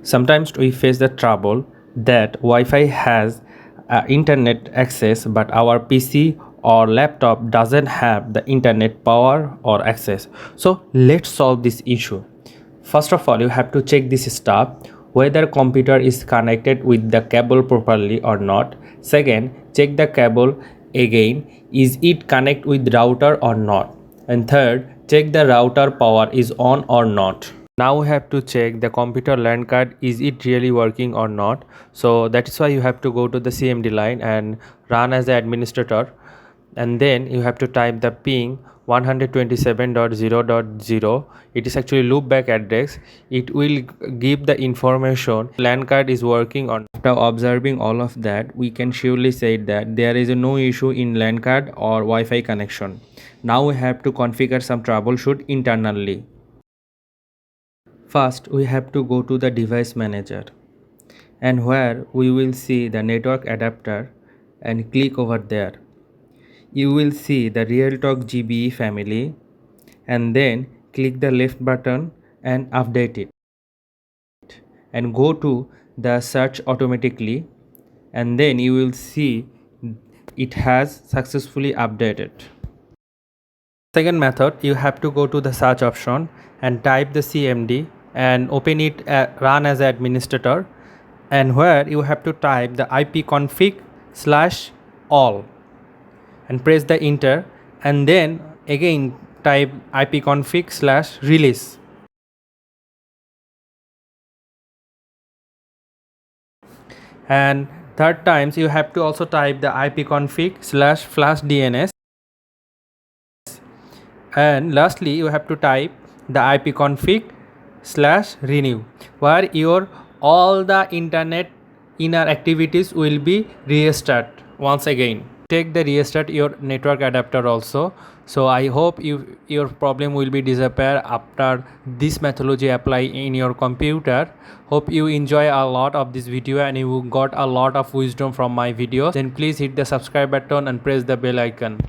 Sometimes we face the trouble that Wi-Fi has internet access, but our PC or laptop doesn't have the internet power or access. So let's solve this issue. First of all, you have to check this stuff, whether computer is connected with the cable properly or not. Second, check the cable again, is it connect with router or not. And third, check the router power is on or not. Now we have to check the computer LAN card, is it really working or not. So that is why you have to go to the CMD line and run as the administrator, and then you have to type the ping 127.0.0. it is actually loopback address. It will give the information LAN card is working on. After observing all of that, we can surely say that there is no issue in LAN card or Wi-Fi connection. Now we have to configure some troubleshoot internally. First, we have to go to the device manager, and where we will see the network adapter and click over there. You will see the Realtalk GBE family, and then click the left button and update it, and go to the search automatically, and then you will see it has successfully updated. Second method, you have to go to the search option and type the CMD and open it, run as an administrator, and where you have to type the ipconfig/all and press the enter, and then again type ipconfig/release, and third times you have to also type the ipconfig/flashdns, and lastly you have to type the ipconfig/renew, where your all the internet inner activities will be restart once again. Take the restart your network adapter also. So I hope your problem will be disappear after this methodology apply in your computer. Hope you enjoy a lot of this video and you got a lot of wisdom from my videos. Then please hit the subscribe button and press the bell icon.